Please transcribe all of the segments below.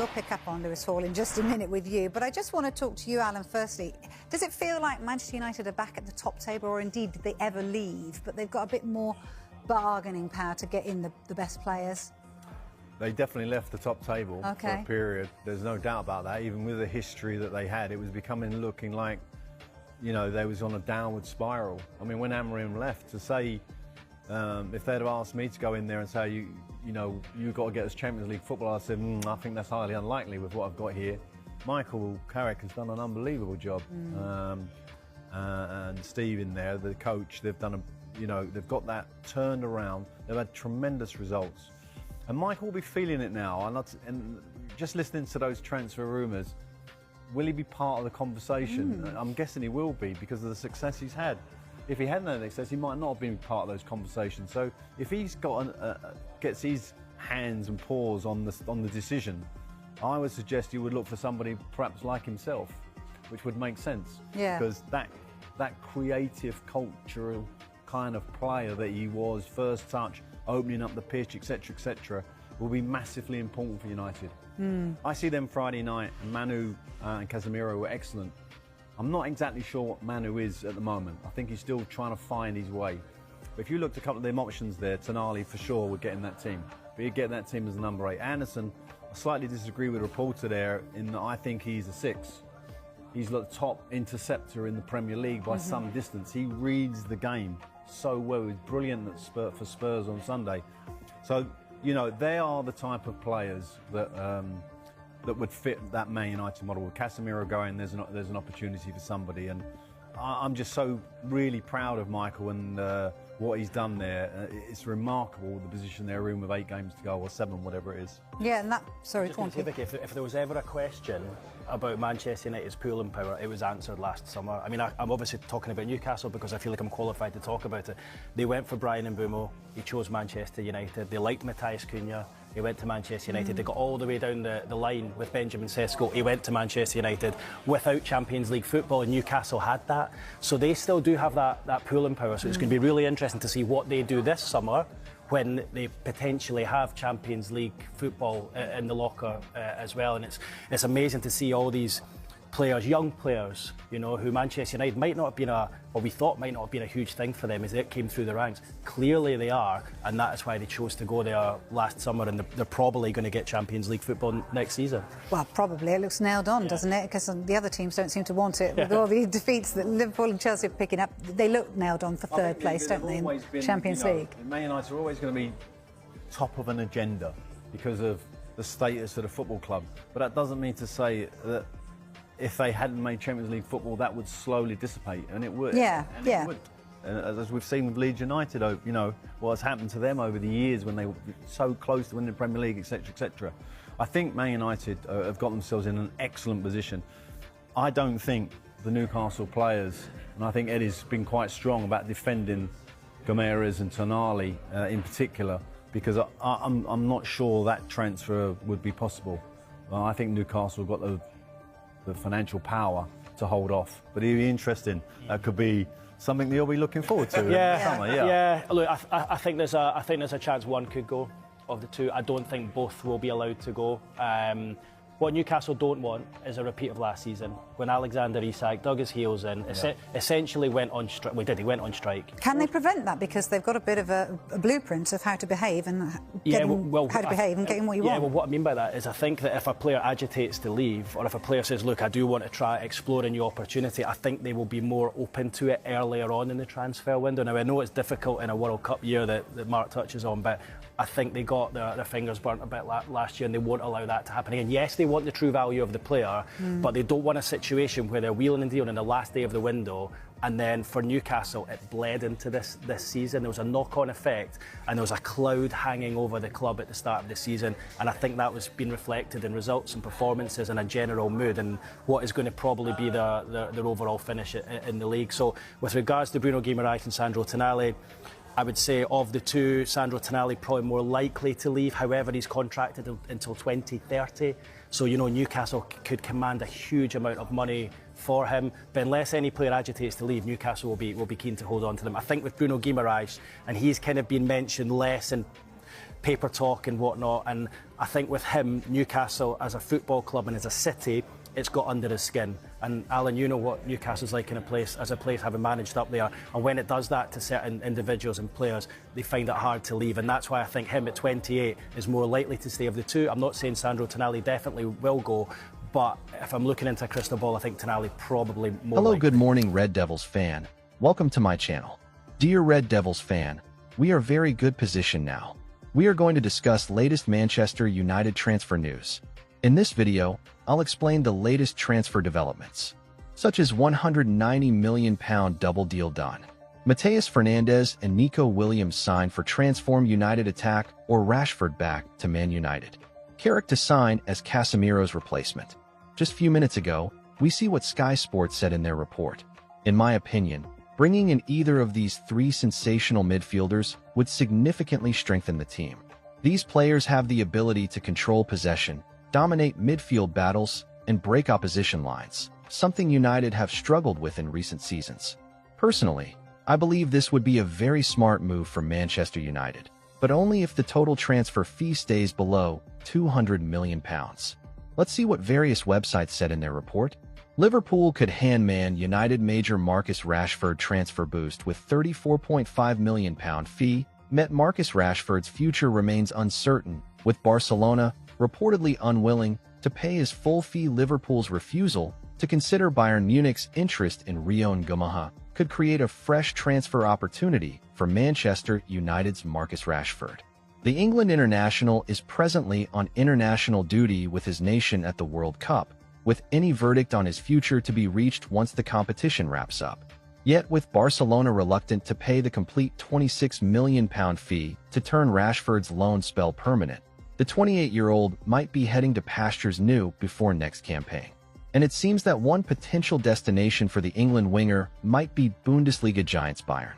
We'll pick up on Lewis Hall in just a minute with you, but I just want to talk to you, Alan, firstly. Does it feel like Manchester United are back at the top table, or indeed did they ever leave, but they've got a bit more bargaining power to get in the best players? They definitely left the top table for a period. There's no doubt about that. Even with the history that they had, it was looking like, you know, they was on a downward spiral. I mean, when Amorim left, to say, if they'd have asked me to go in there and say, you know, you've got to get us Champions League football, I said, I think that's highly unlikely with what I've got here. Michael Carrick has done an unbelievable job. And Steve in there, the coach, they've done they've got that turned around. They've had tremendous results. And Michael will be feeling it now. And just listening to those transfer rumours, will he be part of the conversation? I'm guessing he will be because of the success he's had. If he hadn't had success, he might not have been part of those conversations. So if he's got gets his hands and paws on the decision, I would suggest you would look for somebody perhaps like himself, which would make sense. Yeah. Because that creative, cultural kind of player that he was, first touch, opening up the pitch, etc., will be massively important for United. I see them Friday night, and Manu and Casemiro were excellent. I'm not exactly sure what Manu is at the moment. I think he's still trying to find his way. But if you looked at a couple of them options there, Tonali for sure would get in that team. But he'd get in that team as a number 8. Anderson, I slightly disagree with the reporter there in that I think he's a 6. He's the top interceptor in the Premier League by some distance. He reads the game so well. He's brilliant for Spurs on Sunday. So, you know, they are the type of players that would fit that Man United model. With Casemiro going, there's an opportunity for somebody, and I'm just so really proud of Michael and what he's done there. It's remarkable, the position they're in with 8 games to go, or 7, whatever it is. Yeah, and that, sorry, if there was ever a question about Manchester United's pulling power, it was answered last summer. I mean, I'm obviously talking about Newcastle because I feel like I'm qualified to talk about it. They went for Brian Mbeumo, he chose Manchester United. They liked Matthias Cunha, he went to Manchester United. They got all the way down the line with Benjamin Sesko, he went to Manchester United. Without Champions League football, and Newcastle had that. So they still do have that pulling power. So it's going to be really interesting to see what they do this summer when they potentially have Champions League football in the locker as well. And it's amazing to see all these players, young players, you know, who Manchester United might not have been we thought might not have been a huge thing for them as it came through the ranks. Clearly they are, and that is why they chose to go there last summer, and they're probably going to get Champions League football next season. Well, probably. It looks nailed on, doesn't it? Because the other teams don't seem to want it. With all the defeats that Liverpool and Chelsea are picking up, they look nailed on for third place, don't they, in Champions League? Man United are always going to be top of an agenda because of the status of the football club. But that doesn't mean to say that if they hadn't made Champions League football, that would slowly dissipate, and it would. Yeah, It would. And as we've seen with Leeds United, you know, what's happened to them over the years when they were so close to winning the Premier League, etc., etc. I think Man United have got themselves in an excellent position. I don't think the Newcastle players, and I think Eddie's been quite strong about defending Gomes and Tonali in particular, because I'm not sure that transfer would be possible. I think Newcastle got the financial power to hold off, but it'd be interesting. That could be something that you'll be looking forward to. Yeah. Look, I think there's a chance one could go of the two. I don't think both will be allowed to go. What Newcastle don't want is a repeat of last season when Alexander Isak dug his heels in, essentially went on strike. He went on strike. Can they prevent that? Because they've got a bit of a blueprint of how to behave and getting what you want. Yeah, well, what I mean by that is I think that if a player agitates to leave, or if a player says, look, I do want to try explore a new opportunity, I think they will be more open to it earlier on in the transfer window. Now, I know it's difficult in a World Cup year that Mark touches on, but I think they got their fingers burnt a bit last year, and they won't allow that to happen again. Yes, they want the true value of the player, but they don't want a situation where they're wheeling and dealing on the last day of the window, and then for Newcastle it bled into this season. There was a knock-on effect, and there was a cloud hanging over the club at the start of the season, and I think that was being reflected in results and performances and a general mood and what is going to probably be their overall finish in the league. So with regards to Bruno Guimaraes and Sandro Tonali, I would say of the two, Sandro Tonali probably more likely to leave. However, he's contracted until 2030. So, you know, Newcastle could command a huge amount of money for him. But unless any player agitates to leave, Newcastle will be keen to hold on to them. I think with Bruno Guimaraes, and he's kind of been mentioned less in paper talk and whatnot. And I think with him, Newcastle as a football club and as a city, it's got under his skin. And Alan, you know what Newcastle's like in a place having managed up there. And when it does that to certain individuals and players, they find it hard to leave. And that's why I think him at 28 is more likely to stay of the two. I'm not saying Sandro Tonali definitely will go, but if I'm looking into a crystal ball, I think Tonali probably more Hello, likely. good morning, Red Devils fan. Welcome to my channel. Dear Red Devils fan, we are very good position now. We are going to discuss latest Manchester United transfer news. In this video, I'll explain the latest transfer developments, such as £190 million double deal done. Matheus Fernandes and Nico Williams signed for Transform United attack or Rashford back to Man United. Carrick to sign as Casemiro's replacement. Just a few minutes ago, we see what Sky Sports said in their report. In my opinion, bringing in either of these three sensational midfielders would significantly strengthen the team. These players have the ability to control possession, dominate midfield battles, and break opposition lines, something United have struggled with in recent seasons. Personally, I believe this would be a very smart move for Manchester United, but only if the total transfer fee stays below £200 million. Let's see what various websites said in their report. Liverpool could hand Man United major Marcus Rashford transfer boost with £34.5 million fee. Met Marcus Rashford's future remains uncertain, with Barcelona reportedly unwilling to pay his full fee. Liverpool's refusal to consider Bayern Munich's interest in Rio Ngumaha could create a fresh transfer opportunity for Manchester United's Marcus Rashford. The England international is presently on international duty with his nation at the World Cup, with any verdict on his future to be reached once the competition wraps up. Yet with Barcelona reluctant to pay the complete £26 million fee to turn Rashford's loan spell permanent, the 28-year-old might be heading to pastures new before next campaign. And it seems that one potential destination for the England winger might be Bundesliga giants Bayern.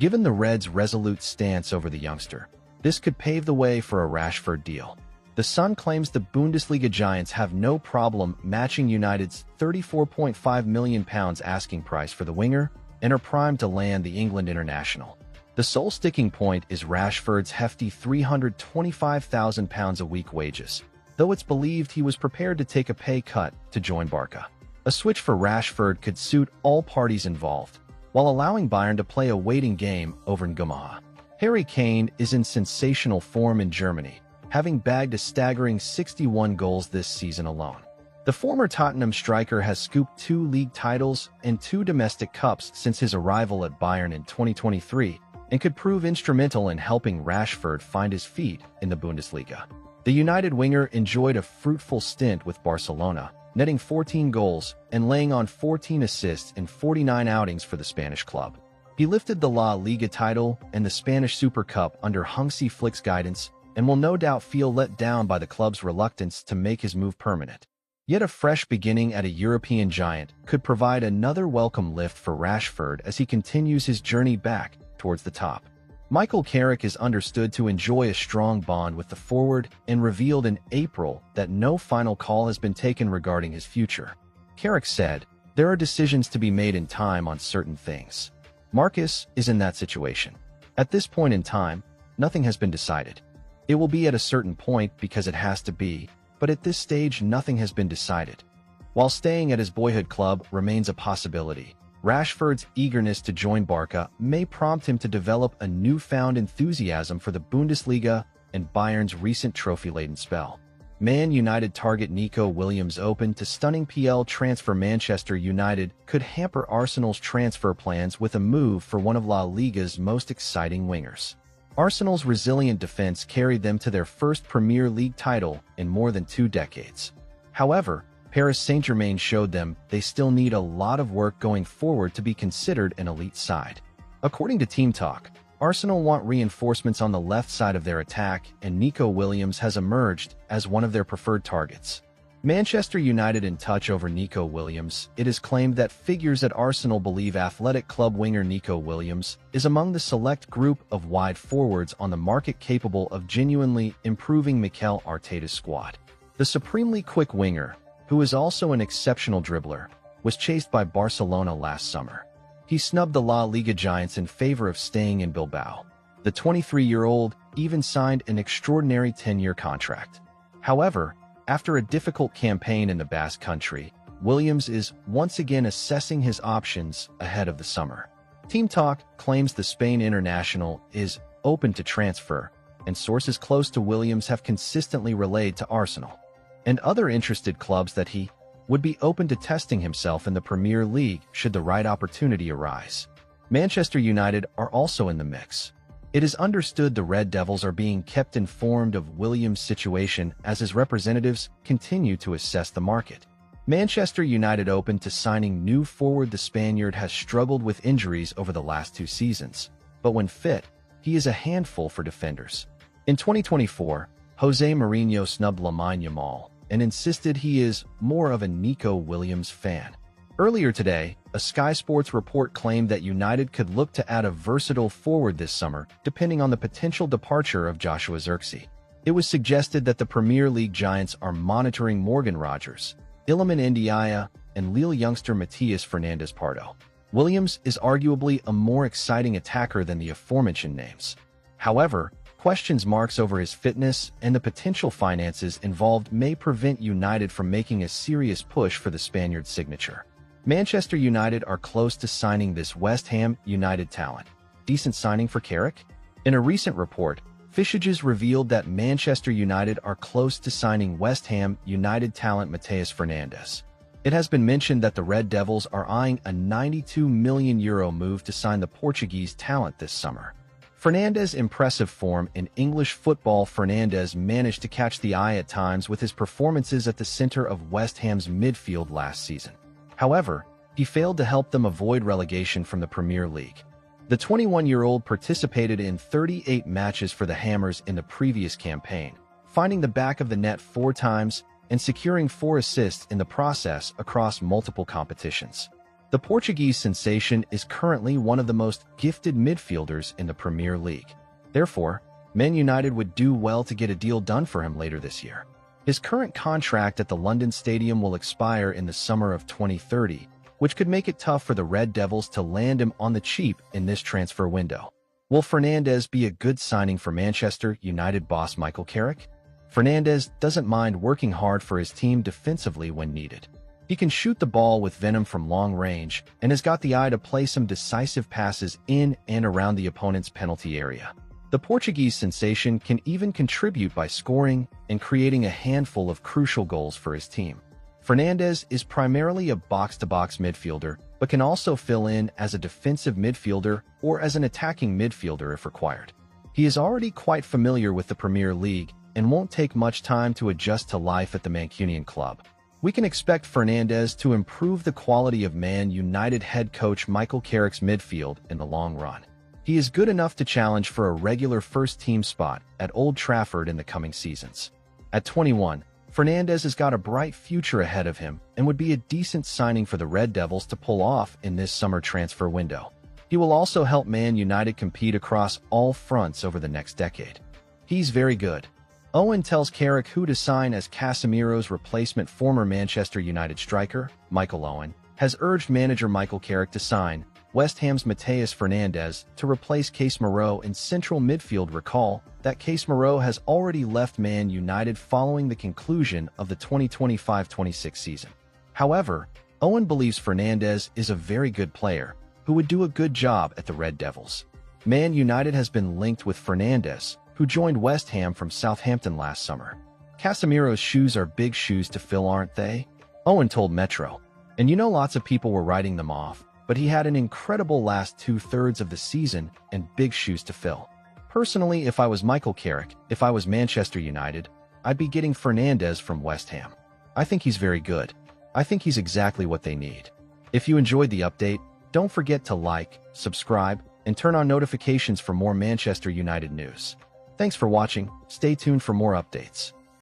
Given the Reds' resolute stance over the youngster, this could pave the way for a Rashford deal. The Sun claims the Bundesliga giants have no problem matching United's £34.5 million asking price for the winger and are primed to land the England international. The sole sticking point is Rashford's hefty £325,000 a week wages, though it's believed he was prepared to take a pay cut to join Barca. A switch for Rashford could suit all parties involved, while allowing Bayern to play a waiting game over Ngumaha. Harry Kane is in sensational form in Germany, having bagged a staggering 61 goals this season alone. The former Tottenham striker has scooped 2 league titles and 2 domestic cups since his arrival at Bayern in 2023 and could prove instrumental in helping Rashford find his feet in the Bundesliga. The United winger enjoyed a fruitful stint with Barcelona, netting 14 goals and laying on 14 assists in 49 outings for the Spanish club. He lifted the La Liga title and the Spanish Super Cup under Hansi Flick's guidance and will no doubt feel let down by the club's reluctance to make his move permanent. Yet a fresh beginning at a European giant could provide another welcome lift for Rashford as he continues his journey back towards the top. Michael Carrick is understood to enjoy a strong bond with the forward and revealed in April that no final call has been taken regarding his future. Carrick said, "There are decisions to be made in time on certain things." Marcus is in that situation. At this point in time, nothing has been decided. It will be at a certain point because it has to be, but at this stage nothing has been decided. While staying at his boyhood club remains a possibility, Rashford's eagerness to join Barca may prompt him to develop a newfound enthusiasm for the Bundesliga and Bayern's recent trophy-laden spell. Man United target Nico Williams open to stunning PL transfer. Manchester United could hamper Arsenal's transfer plans with a move for one of La Liga's most exciting wingers. Arsenal's resilient defense carried them to their first Premier League title in more than 2 decades. However, Paris Saint-Germain showed them they still need a lot of work going forward to be considered an elite side. According to Team Talk, Arsenal want reinforcements on the left side of their attack, and Nico Williams has emerged as one of their preferred targets. Manchester United in touch over Nico Williams. It is claimed that figures at Arsenal believe athletic club winger Nico Williams is among the select group of wide forwards on the market capable of genuinely improving Mikel Arteta's squad. The supremely quick winger, who is also an exceptional dribbler, was chased by Barcelona last summer. He snubbed the La Liga giants in favor of staying in Bilbao. The 23-year-old even signed an extraordinary 10-year contract. However, after a difficult campaign in the Basque Country, Williams is once again assessing his options ahead of the summer. Team Talk claims the Spain international is open to transfer, and sources close to Williams have consistently relayed to Arsenal and other interested clubs that he would be open to testing himself in the Premier League should the right opportunity arise. Manchester United are also in the mix. It is understood the Red Devils are being kept informed of Williams' situation as his representatives continue to assess the market. Manchester United open to signing new forward. The Spaniard has struggled with injuries over the last 2 seasons, but when fit, he is a handful for defenders. In 2024, Jose Mourinho snubbed Lamine Yamal and insisted he is more of a Nico Williams fan. Earlier today, a Sky Sports report claimed that United could look to add a versatile forward this summer, depending on the potential departure of Joshua Zirkzee. It was suggested that the Premier League giants are monitoring Morgan Rogers, Iliman Ndiaye, and Lille youngster Matías Fernandes Pardo. Williams is arguably a more exciting attacker than the aforementioned names. However, question marks over his fitness and the potential finances involved may prevent United from making a serious push for the Spaniard's signature. Manchester United are close to signing this West Ham United talent. Decent signing for Carrick? In a recent report, Fishages revealed that Manchester United are close to signing West Ham United talent Matías Fernandes. It has been mentioned that the Red Devils are eyeing a €92 million move to sign the Portuguese talent this summer. Fernandes' impressive form in English football. Fernandes managed to catch the eye at times with his performances at the center of West Ham's midfield last season. However, he failed to help them avoid relegation from the Premier League. The 21-year-old participated in 38 matches for the Hammers in the previous campaign, finding the back of the net 4 times and securing 4 assists in the process across multiple competitions. The Portuguese sensation is currently one of the most gifted midfielders in the Premier League. Therefore, Man United would do well to get a deal done for him later this year. His current contract at the London Stadium will expire in the summer of 2030, which could make it tough for the Red Devils to land him on the cheap in this transfer window. Will Fernandes be a good signing for Manchester United boss Michael Carrick? Fernandes doesn't mind working hard for his team defensively when needed. He can shoot the ball with venom from long range and has got the eye to play some decisive passes in and around the opponent's penalty area. The Portuguese sensation can even contribute by scoring and creating a handful of crucial goals for his team. Fernandes is primarily a box-to-box midfielder, but can also fill in as a defensive midfielder or as an attacking midfielder if required. He is already quite familiar with the Premier League and won't take much time to adjust to life at the Mancunian club. We can expect Fernandes to improve the quality of Man United head coach Michael Carrick's midfield in the long run. He is good enough to challenge for a regular first-team spot at Old Trafford in the coming seasons. At 21, Fernandes has got a bright future ahead of him and would be a decent signing for the Red Devils to pull off in this summer transfer window. He will also help Man United compete across all fronts over the next decade. He's very good. Owen tells Carrick who to sign as Casemiro's replacement. Former Manchester United striker, Michael Owen, has urged manager Michael Carrick to sign West Ham's Matías Fernandes to replace Casemiro in central midfield. Recall that Casemiro has already left Man United following the conclusion of the 2025-26 season. However, Owen believes Fernandes is a very good player who would do a good job at the Red Devils. Man United has been linked with Fernandes, who joined West Ham from Southampton last summer. Casemiro's shoes are big shoes to fill, aren't they? Owen told Metro. And you know, lots of people were writing them off, but he had an incredible last 2/3 of the season and big shoes to fill. Personally, if I was Michael Carrick, if I was Manchester United, I'd be getting Fernandes from West Ham. I think he's very good. I think he's exactly what they need. If you enjoyed the update, don't forget to like, subscribe, and turn on notifications for more Manchester United news. Thanks for watching. Stay tuned for more updates.